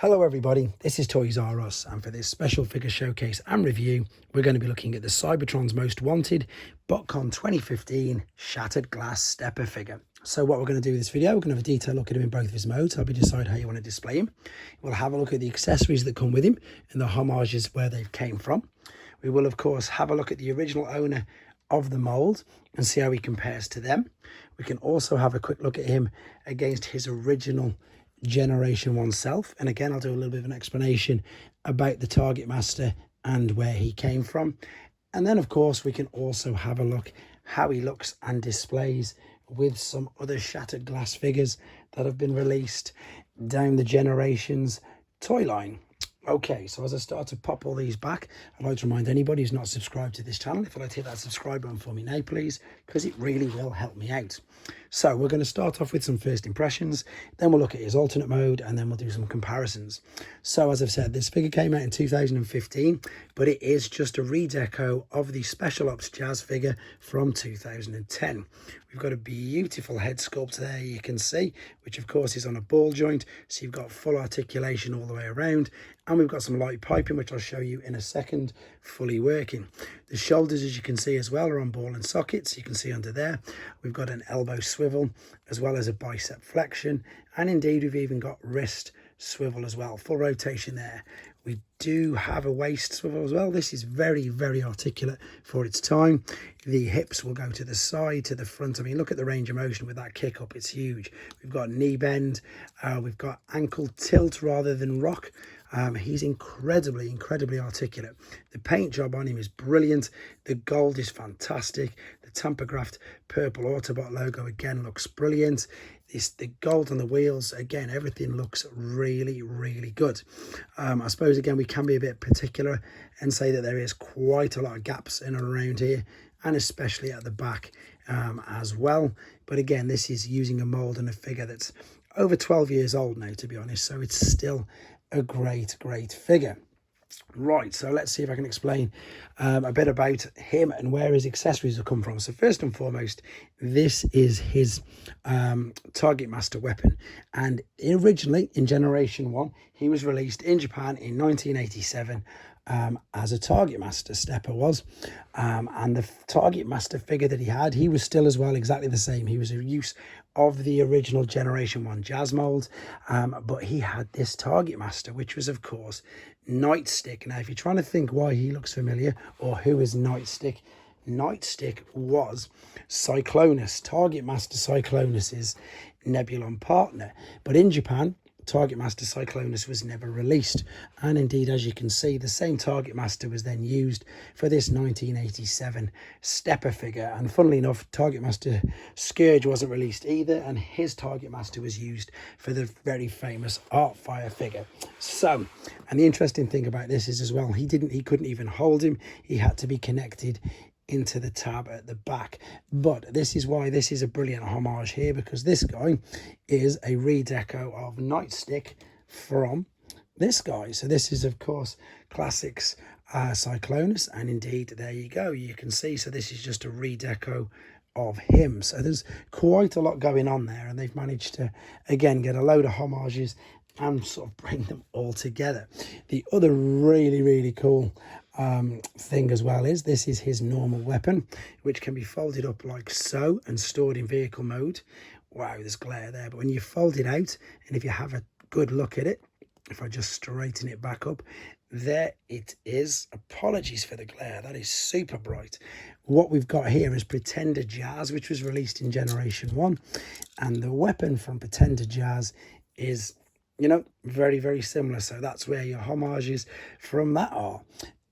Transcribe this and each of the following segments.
Hello everybody, this is Toys R Us, and for this special figure showcase and review we're going to be looking at the Cybertron's Most Wanted botcon 2015 Shattered Glass Stepper figure. So what we're going to do with this video, we're going to have a detailed look at him in both of his modes, help you decide how you want to display him. We'll have a look at the accessories that come with him and the homages where they've came from. We will of course have a look at the original owner of the mold and see how he compares to them. We can also have a quick look at him against his original Generation 1 self, and again I'll do a little bit of an explanation about the Target Master and where he came from. And then of course we can also have a look how he looks and displays with some other shattered glass figures that have been released down the Generations toy line. Okay, so as I start to pop all these back, I'd like to remind anybody who's not subscribed to this channel, if you'd like to hit that subscribe button for me now, please, because it really will help me out. So we're going to start off with some first impressions, then we'll look at his alternate mode, and then we'll do some comparisons. So as I've said, this figure came out in 2015, but it is just a redeco of the Special Ops Jazz figure from 2010. We've got a beautiful head sculpt there, you can see, which of course is on a ball joint, so you've got full articulation all the way around, and we've got some light piping, which I'll show you in a second, fully working. The shoulders, as you can see as well, are on ball and sockets. You can see under there we've got an elbow swivel as well as a bicep flexion, and indeed we've even got wrist swivel as well, full rotation there. We do have a waist swivel as well. This is very, very articulate for its time. The hips will go to the side, to the front. I mean, look at the range of motion with that kick up, it's huge. We've got knee bend, we've got ankle tilt rather than rock. He's incredibly articulate. The paint job on him is brilliant. The gold is fantastic. The tamper-graphed purple Autobot logo again looks brilliant. The gold on the wheels, again, everything looks really, really good. I suppose, again, we can be a bit particular and say that there is quite a lot of gaps in and around here, and especially at the back as well. But again, this is using a mold and a figure that's over 12 years old now, to be honest, so it's still a great figure. Right, so let's see if I can explain a bit about him and where his accessories have come from. So first and foremost, this is his Target Master weapon, and originally in Generation 1 he was released in Japan in 1987 as a Target Master. Stepper was, and the Target Master figure that he was still as well exactly the same. He was a use of the original Generation 1 Jazz mold, but he had this Target Master, which was of course Nightstick. Now if you're trying to think why he looks familiar or who is Nightstick, Nightstick was Cyclonus, Target Master Cyclonus's Nebulon partner, but in Japan Target Master Cyclonus was never released, and indeed, as you can see, the same Target Master was then used for this 1987 Stepper figure. And funnily enough, Target Master Scourge wasn't released either, and his Target Master was used for the very famous Artfire figure. So, and the interesting thing about this is as well, he couldn't even hold him. He had to be connected into the tab at the back. But this is why this is a brilliant homage here, because this guy is a redeco of Nightstick from this guy. So this is of course Classics Cyclonus, and indeed there you go, you can see. So this is just a redeco of him. So there's quite a lot going on there, and they've managed to again get a load of homages and sort of bring them all together. The other really cool thing as well is this is his normal weapon, which can be folded up like so and stored in vehicle mode. Wow, there's glare there, but when you fold it out and if you have a good look at it, if I just straighten it back up, there it is. Apologies for the glare, that is super bright. What we've got here is Pretender Jazz, which was released in Generation 1, and the weapon from Pretender Jazz is, you know, very similar. So that's where your homages from that are.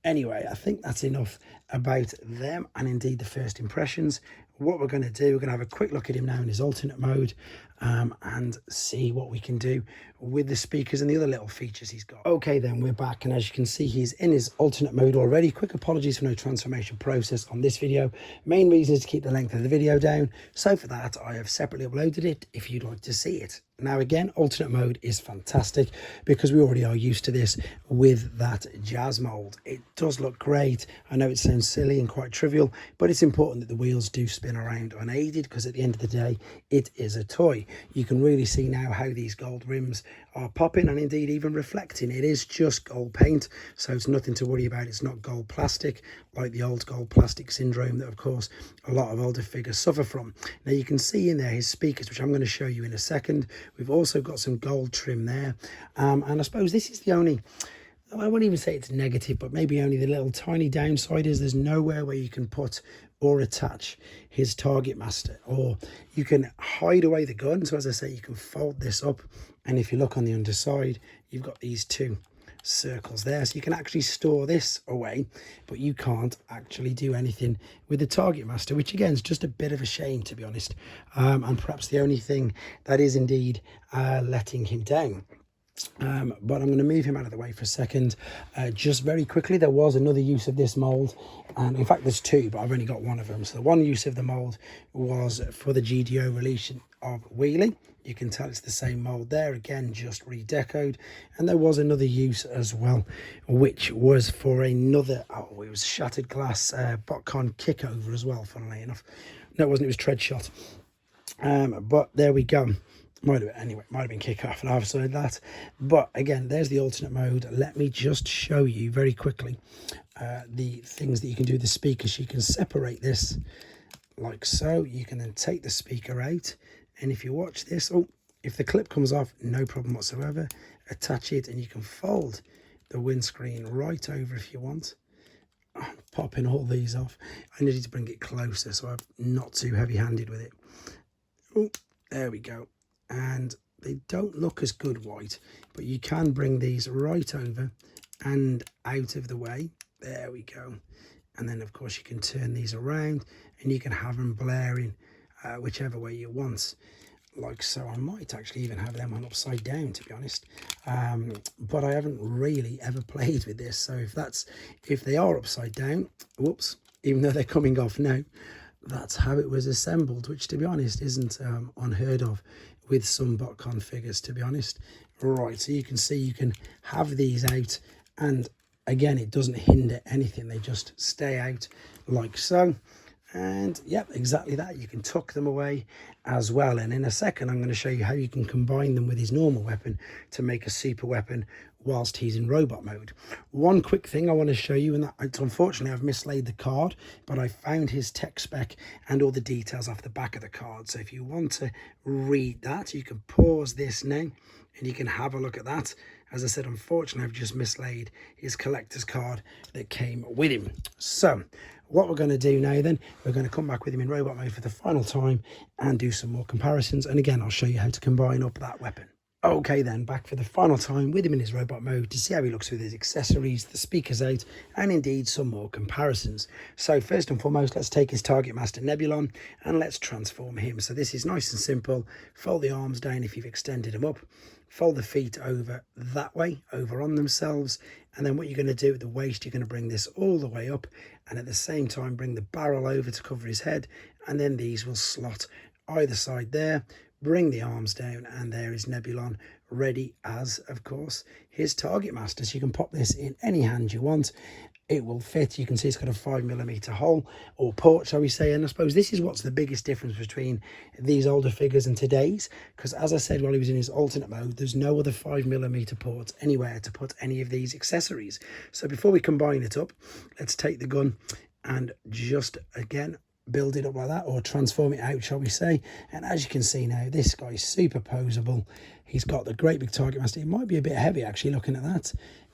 Anyway, I think that's enough about them and indeed the first impressions. What we're going to do, we're going to have a quick look at him now in his alternate mode and see what we can do with the speakers and the other little features he's got. Okay, then we're back, and as you can see, he's in his alternate mode already. Quick apologies for no transformation process on this video. Main reason is to keep the length of the video down, so for that I have separately uploaded it if you'd like to see it. Now again, alternate mode is fantastic because we already are used to this with that Jazz mold. It does look great. I know it sounds silly and quite trivial, but it's important that the wheels do spin around unaided, because at the end of the day, it is a toy. You can really see now how these gold rims are popping and indeed even reflecting. It is just gold paint, so it's nothing to worry about. It's not gold plastic like the old gold plastic syndrome that of course a lot of older figures suffer from. Now you can see in there his speakers, which I'm going to show you in a second. We've also got some gold trim there, and I suppose this is the only, I wouldn't even say it's negative, but maybe only the little tiny downside is there's nowhere where you can put or attach his target master, or you can hide away the gun. So as I say, you can fold this up, and if you look on the underside, you've got these two circles there, so you can actually store this away, but you can't actually do anything with the target master, which again is just a bit of a shame, to be honest, and perhaps the only thing that is indeed letting him down. But I'm going to move him out of the way for a second. Just very quickly, there was another use of this mold, and in fact there's two, but I've only got one of them. So the one use of the mold was for the GDO release of Wheelie. You can tell it's the same mold there, again just redecoed. And there was another use as well, which was for another, it was shattered glass botcon kickover as well, funnily enough. No, it wasn't, it was tread shot. But there we go. Might have been kick off, and I've said that. But again, there's the alternate mode. Let me just show you very quickly the things that you can do with the speakers. You can separate this like so. You can then take the speaker out, and if you watch this, if the clip comes off, no problem whatsoever. Attach it, and you can fold the windscreen right over if you want. I'm popping all these off. I needed to bring it closer so I'm not too heavy-handed with it. Oh, there we go. And they don't look as good white, but you can bring these right over and out of the way. There we go. And then of course you can turn these around, and you can have them blaring whichever way you want, like so. I might actually even have them on upside down, to be honest, but I haven't really ever played with this. So if they are upside down, whoops, even though they're coming off now, that's how it was assembled, which to be honest isn't unheard of with some botcon figures, to be honest. Right, so you can see you can have these out, and again it doesn't hinder anything, they just stay out like so. And yep, exactly that. You can tuck them away as well, and in a second I'm going to show you how you can combine them with his normal weapon to make a super weapon whilst he's in robot mode. One quick thing I want to show you, and that unfortunately I've mislaid the card, but I found his tech spec and all the details off the back of the card. So if you want to read that, you can pause this now and you can have a look at that. As I said, unfortunately I've just mislaid his collector's card that came with him. So what we're going to do now then, we're going to come back with him in robot mode for the final time and do some more comparisons, and again I'll show you how to combine up that weapon. Okay then, back for the final time with him in his robot mode to see how he looks with his accessories, the speakers out, and indeed some more comparisons. So first and foremost, let's take his target master Nebulon and let's transform him. So this is nice and simple. Fold the arms down if you've extended them up, fold the feet over that way, over on themselves, and then what you're going to do at the waist, you're going to bring this all the way up, and at the same time bring the barrel over to cover his head, and then these will slot either side there. Bring the arms down, and there is Nebulon ready as, of course, his target master. So you can pop this in any hand you want. It will fit. You can see it's got a 5mm hole, or port, shall we say. And I suppose this is what's the biggest difference between these older figures and today's, because as I said while he was in his alternate mode, there's no other 5mm ports anywhere to put any of these accessories. So before we combine it up, let's take the gun and just again build it up like that, or transform it out, shall we say. And as you can see now, this guy's super posable. He's got the great big target master. It might be a bit heavy actually, looking at that.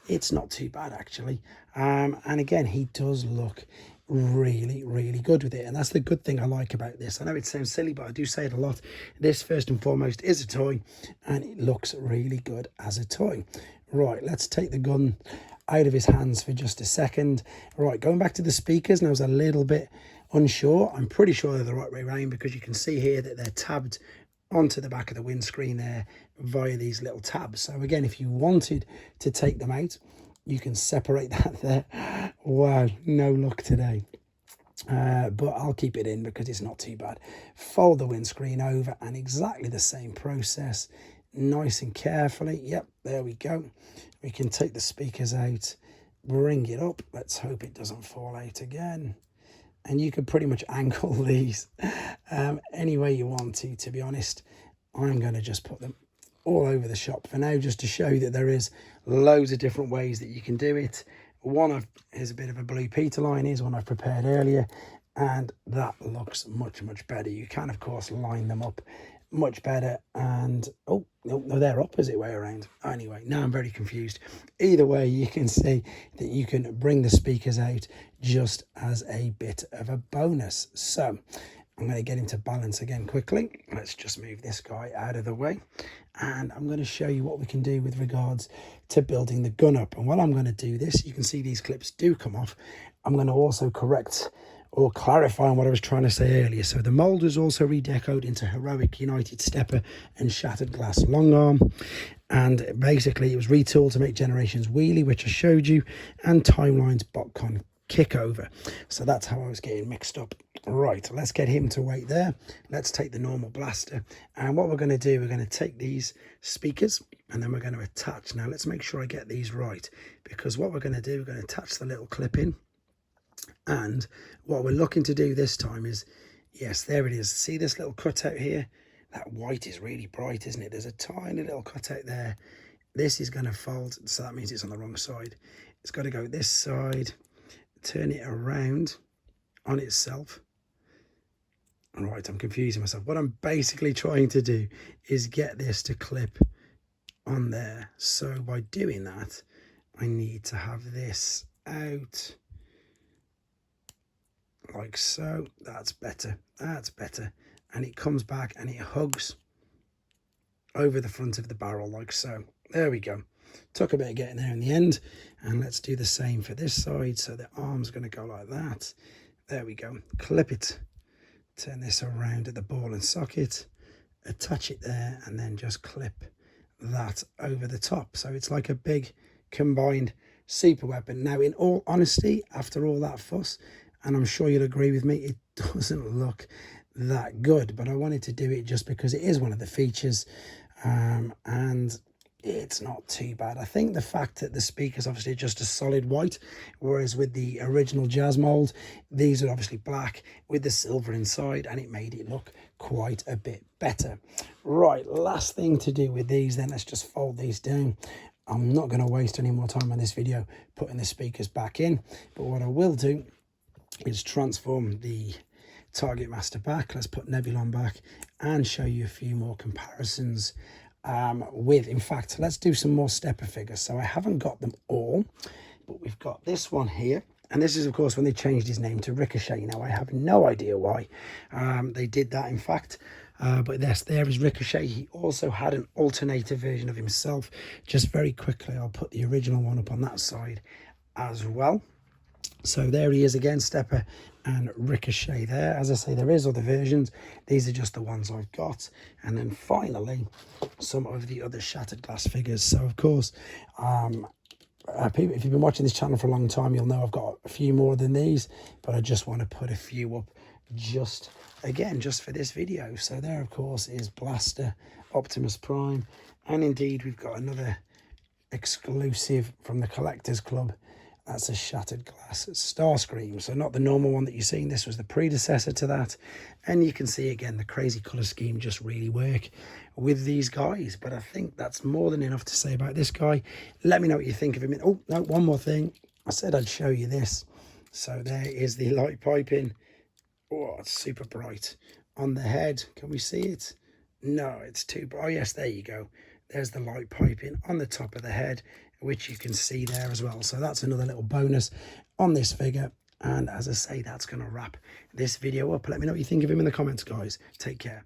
It's not too bad actually, and again he does look really good with it, and that's the good thing I like about this. I know it sounds silly, but I do say it a lot. This first and foremost is a toy, and it looks really good as a toy. Right, let's take the gun out of his hands for just a second. Right, going back to the speakers, and I was a little bit unsure. I'm pretty sure they're the right way around, because you can see here that they're tabbed onto the back of the windscreen there via these little tabs. So again, if you wanted to take them out, you can separate that there. Wow, no luck today. But I'll keep it in because it's not too bad. Fold the windscreen over, and exactly the same process, nice and carefully. Yep, there we go. We can take the speakers out, bring it up. Let's hope it doesn't fall out again. And you could pretty much angle these any way you want to be honest. I'm going to just put them all over the shop for now, just to show you that there is loads of different ways that you can do it. Here's a bit of a blue Peter line, here's one I've prepared earlier, and that looks much better. You can of course line them up much better, and oh no, they're opposite way around. Anyway, now I'm very confused. Either way, you can see that you can bring the speakers out just as a bit of a bonus. So I'm going to get into balance again quickly. Let's just move this guy out of the way, and I'm going to show you what we can do with regards to building the gun up. And while I'm going to do this, you can see these clips do come off. I'm going to also correct or clarify on what I was trying to say earlier. So the mould was also redecoed into Heroic United Stepper and Shattered Glass Long Arm, and basically it was retooled to make Generations Wheelie, which I showed you, and Timeline's botcon kickover. So that's how I was getting mixed up. Right, let's get him to wait there. Let's take the normal blaster, and what we're going to do, we're going to take these speakers and then we're going to attach. Now let's make sure I get these right, because what we're going to do, we're going to attach the little clip in, and what we're looking to do this time is, yes, there it is. See this little cutout here? That white is really bright, isn't it? There's a tiny little cutout there. This is going to fold, so that means it's on the wrong side. It's got to go this side, turn it around on itself. Right, I'm confusing myself. What I'm basically trying to do is get this to clip on there. So by doing that, I need to have this out like so. That's better. That's better. And it comes back and it hugs over the front of the barrel like so. There we go. Took a bit of getting there in the end. And let's do the same for this side. So the arm's going to go like that. There we go. Clip it. Turn this around at the ball and socket, attach it there, and then just clip that over the top. So it's like a big combined super weapon. Now, in all honesty, after all that fuss, and I'm sure you'll agree with me, it doesn't look that good, but I wanted to do it just because it is one of the features, and it's not too bad. I think the fact that the speaker's obviously just a solid white, whereas with the original Jazz mold, these are obviously black with the silver inside, and it made it look quite a bit better. Right, last thing to do with these then, let's just fold these down. I'm not going to waste any more time on this video putting the speakers back in, but what I will do is transform the targetmaster back. Let's put Nebulon back and show you a few more comparisons in fact, let's do some more stepper figures. So I haven't got them all, but we've got this one here, and this is of course when they changed his name to Ricochet. Now I have no idea why they did that, in fact, but yes, there is Ricochet. He also had an alternator version of himself. Just very quickly, I'll put the original one up on that side as well. So there he is again, Stepper and Ricochet there. As I say, there is other versions. These are just the ones I've got. And then finally, some of the other Shattered Glass figures. So of course, people, if you've been watching this channel for a long time, you'll know I've got a few more than these, but I just want to put a few up just for this video. So there of course is Blaster, Optimus Prime, and indeed we've got another exclusive from the Collectors Club. That's a Shattered Glass Starscream. So not the normal one that you've seen. This was the predecessor to that. And you can see again, the crazy colour scheme just really work with these guys. But I think that's more than enough to say about this guy. Let me know what you think of him. Oh, no, one more thing. I said I'd show you this. So there is the light piping. Oh, it's super bright on the head. Can we see it? No, it's too bright. Oh, yes, there you go. There's the light piping on the top of the head, which you can see there as well. So that's another little bonus on this figure. And as I say, that's going to wrap this video up. Let me know what you think of him in the comments, guys. Take care.